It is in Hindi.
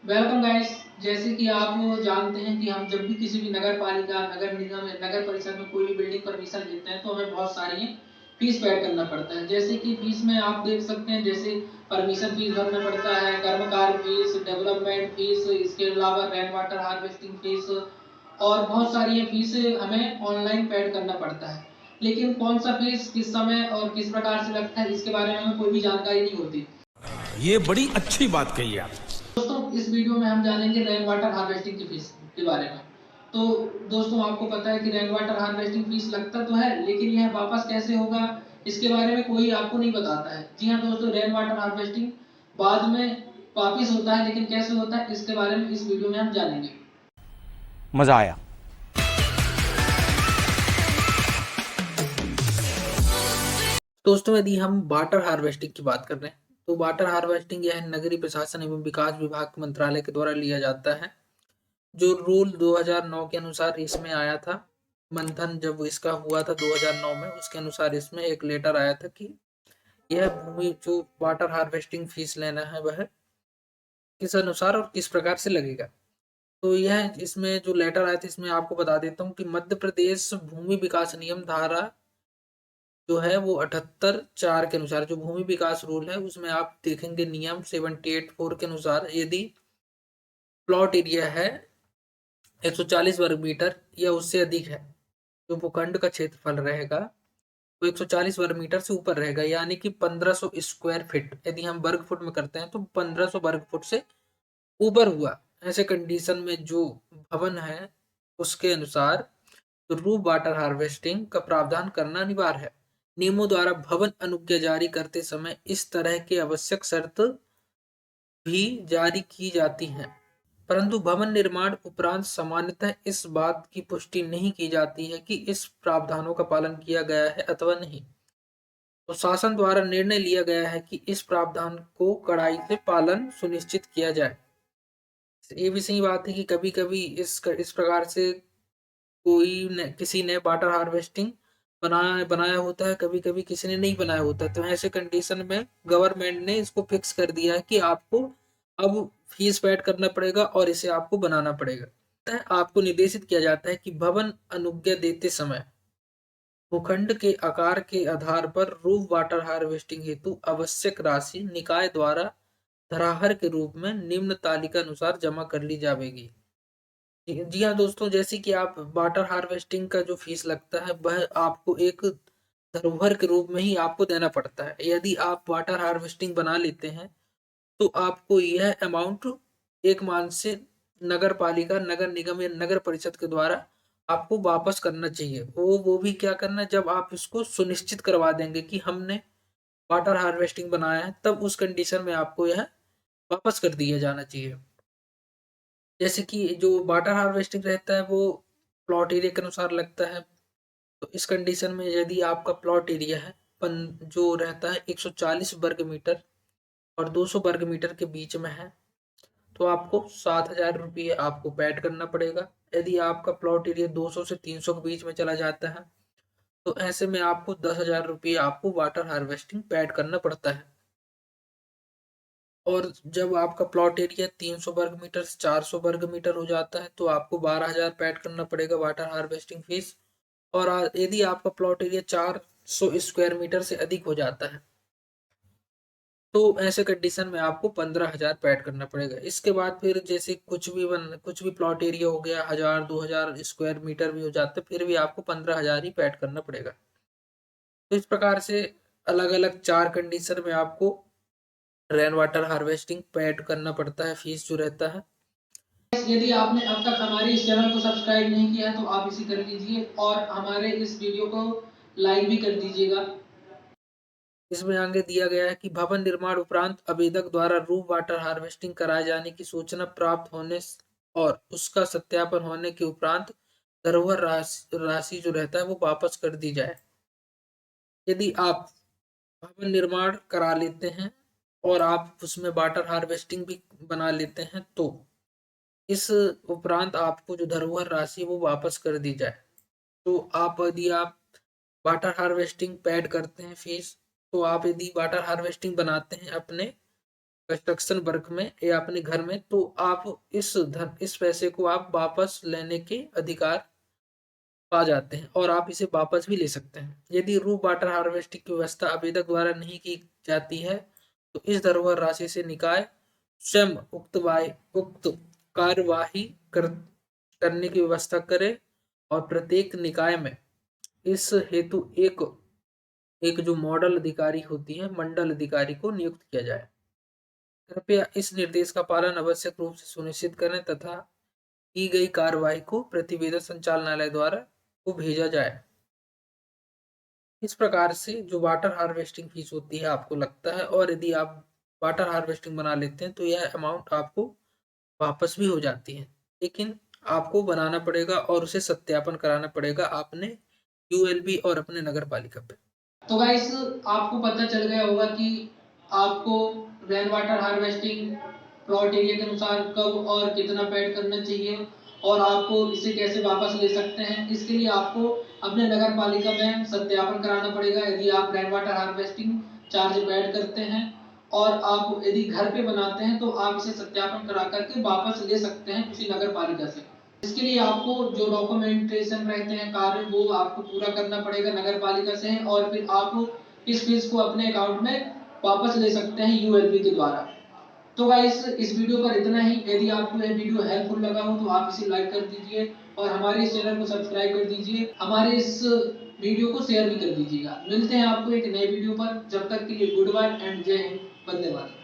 Welcome guys. जैसे कि आप जानते हैं कि हम जब भी किसी भी नगर पालिका, नगर निगम या नगर परिषद में कोई भी बिल्डिंग परमिशन लेते हैं तो हमें बहुत सारी फीस पेड करना पड़ता है। जैसे कि फीस में आप देख सकते हैं, जैसे परमिशन फीस भरना पड़ता है, कर्मकार फीस, डेवलपमेंट फीस, इसके अलावा रेन वाटर हार्वेस्टिंग फीस और बहुत सारी ये फीस हमें ऑनलाइन पेड करना पड़ता है। लेकिन कौन सा फीस किस समय और किस प्रकार से लगता है, इसके बारे में हमें कोई भी जानकारी नहीं होती। ये बड़ी अच्छी बात कही आप। दोस्तों, इस वीडियो में हम जानेंगे रेन वाटर हार्वेस्टिंग की फीस के बारे में। तो दोस्तों, आपको पता है कि रेन वाटर हार्वेस्टिंग फीस लगता तो है, लेकिन यह वापस कैसे होगा, इसके बारे में कोई आपको नहीं बताता है। जी हाँ दोस्तों, रेन वाटर हार्वेस्टिंग बाद में वापिस होता है, लेकिन कैसे होता है इसके बारे में इस वीडियो में हम जानेंगे। मजा आया। दोस्तों, यदि हम वाटर हार्वेस्टिंग की बात कर रहे हैं तो वाटर हार्वेस्टिंग यह नगरीय प्रशासन एवं विकास विभाग मंत्रालय के द्वारा लिया जाता है। जो रूल 2009 के अनुसार इसमें आया था, मंथन जब इसका हुआ था 2009 में, उसके अनुसार इसमें एक लेटर आया था कि यह भूमि जो वाटर हार्वेस्टिंग फीस लेना है वह किस अनुसार और किस प्रकार से लगेगा। तो यह इसमें जो लेटर आया था, इसमें आपको बता देता हूँ कि मध्य प्रदेश भूमि विकास नियम धारा जो है वो 78(4) के अनुसार, जो भूमि विकास रूल है उसमें आप देखेंगे नियम 78(4) के अनुसार, यदि प्लॉट एरिया है 140 वर्ग मीटर या उससे अधिक है, जो भूखंड का क्षेत्रफल रहेगा वो 140 वर्ग मीटर से ऊपर रहेगा, यानी कि 1500 स्क्वायर फीट। यदि हम वर्ग फुट में करते हैं तो 1500 वर्ग फुट से ऊपर हुआ, ऐसे कंडीशन में जो भवन है उसके अनुसार रूफ वाटर हार्वेस्टिंग का प्रावधान करना अनिवार्य है। नियमों द्वारा भवन अनुज्ञा जारी करते समय इस तरह की आवश्यक शर्त भी जारी की जाती हैं, परंतु भवन निर्माण उपरांत सामान्यतः इस बात की पुष्टि नहीं की जाती है कि इस प्रावधानों का पालन किया गया है अथवा नहीं। तो शासन द्वारा निर्णय लिया गया है कि इस प्रावधान को कड़ाई से पालन सुनिश्चित किया जाए। ये भी सही बात है कि कभी-कभी इस प्रकार से किसी ने वाटर हार्वेस्टिंग बनाया बनाया होता है, कभी-कभी किसी ने नहीं बनाया होता है। तो ऐसे कंडीशन में गवर्नमेंट ने इसको फिक्स कर दिया है कि आपको अब फीस पेड करना पड़ेगा और इसे आपको बनाना पड़ेगा। आपको निर्देशित किया जाता है कि भवन अनुज्ञा देते समय भूखंड के आकार के आधार पर रूफ वाटर हार्वेस्टिंग हेतु आवश्यक राशि निकाय द्वारा धराहर के रूप में निम्न तालिका अनुसार जमा कर ली जाएगी। जी जी हाँ दोस्तों, जैसे कि आप वाटर हार्वेस्टिंग का जो फीस लगता है वह आपको एक धरोहर के रूप में ही आपको देना पड़ता है। यदि आप वाटर हार्वेस्टिंग बना लेते हैं तो आपको यह अमाउंट एक मान से नगर पालिका, नगर निगम या नगर परिषद के द्वारा आपको वापस करना चाहिए। वो भी क्या करना, जब आप इसको सुनिश्चित करवा देंगे कि हमने वाटर हार्वेस्टिंग बनाया है, तब उस कंडीशन में आपको यह वापस कर दिया जाना चाहिए। जैसे कि जो वाटर हार्वेस्टिंग रहता है वो प्लॉट एरिया के अनुसार लगता है। तो इस कंडीशन में यदि आपका प्लॉट एरिया है जो रहता है 140 वर्ग मीटर और 200 वर्ग मीटर के बीच में है, तो आपको 7,000 रुपये आपको पेड करना पड़ेगा। यदि आपका प्लॉट एरिया 200 से 300 के बीच में चला जाता है तो ऐसे में आपको 10,000 रुपये आपको वाटर हार्वेस्टिंग पेड करना पड़ता है। और जब आपका प्लॉट एरिया 300 वर्ग मीटर से 400 वर्ग मीटर हो जाता है तो आपको 12,000 पेड करना पड़ेगा वाटर हार्वेस्टिंग फीस। और यदि आपका प्लॉट एरिया 400 स्क्वायर मीटर से अधिक हो जाता है तो ऐसे कंडीशन में आपको 15,000 पेड करना पड़ेगा। इसके बाद फिर जैसे कुछ भी प्लॉट एरिया हो गया, 1,000 2,000 स्क्वायर मीटर भी हो जाते, फिर भी आपको 15,000 ही पेड करना पड़ेगा। तो इस प्रकार से अलग अलग 4 कंडीशन में आपको रेन वाटर हार्वेस्टिंग पेड करना पड़ता है, फीस जो रहता है। यदि आपने अब तक हमारे इस चैनल को सब्सक्राइब नहीं किया है तो आप इसे कर लीजिए और हमारे इस वीडियो को लाइक भी कर दीजिएगा। इसमें आगे दिया गया है कि भवन निर्माण उपरांत आवेदक द्वारा रूफ वाटर हार्वेस्टिंग कराए जाने की सूचना प्राप्त होने और उसका सत्यापन होने के उपरांत धरोहर राशि जो रहता है वो वापस कर दी जाए। यदि आप भवन निर्माण करा लेते हैं और आप उसमें वाटर हार्वेस्टिंग भी बना लेते हैं तो इस उपरांत आपको जो धरोहर राशि वो वापस कर दी जाए। तो यदि आप वाटर हार्वेस्टिंग पेड करते हैं फीस, तो आप यदि वाटर हार्वेस्टिंग बनाते हैं अपने कंस्ट्रक्शन वर्क में या अपने घर में, तो आप इस पैसे को आप वापस लेने के अधिकार पा जाते हैं और आप इसे वापस भी ले सकते हैं। यदि रूफ वाटर हार्वेस्टिंग की व्यवस्था आवेदक द्वारा नहीं की जाती है, तो इस धरोहर राशि से निकाय स्वयं उक्त कार्यवाही करने की व्यवस्था करे और प्रत्येक निकाय में इस हेतु एक एक जो मॉडल अधिकारी होती है, मंडल अधिकारी को नियुक्त किया जाए। कृपया इस निर्देश का पालन आवश्यक रूप से सुनिश्चित करें तथा की गई कार्यवाही को प्रतिवेदन संचालनालय द्वारा को भेजा जाए। इस प्रकार से जो वाटर हार्वेस्टिंग फीस होती है आपको लगता है, और यदि आप वाटर हार्वेस्टिंग बना लेते हैं तो यह अमाउंट आपको वापस भी हो जाती है, लेकिन आपको बनाना पड़ेगा और उसे सत्यापन कराना पड़ेगा आपने यूएलबी और अपने नगर पालिका पे। तो गाइस, आपको पता चल गया होगा कि आपको rain water harvesting plot area के अनुसार कब और कितना पेड करना चाहिए और आपको इसे कैसे वापस ले सकते हैं। इसके लिए आपको अपने नगर पालिका में सत्यापन कराना पड़ेगा यदि आप rain water harvesting charge paid करते हैं, और आप यदि घर पे बनाते हैं तो आप इसे सत्यापन करा करके वापस ले सकते हैं उसी नगर पालिका से। इसके लिए आपको जो डॉक्यूमेंटेशन रहते हैं कार्य, वो आपको पूरा करना पड़ेगा नगर पालिका से, और फिर आप इस फीस को अपने अकाउंट में वापस ले सकते हैं यूएलबी के द्वारा। तो गाइस, इस वीडियो पर इतना ही। यदि आपको यह वीडियो हेल्पफुल लगा हो तो आप इसे लाइक कर दीजिए और हमारे इस चैनल को सब्सक्राइब कर दीजिए, हमारे इस वीडियो को शेयर भी कर दीजिएगा। मिलते हैं आपको एक नए वीडियो पर, जब तक के लिए गुड बाय एंड जय हिंद, वंदे मातरम।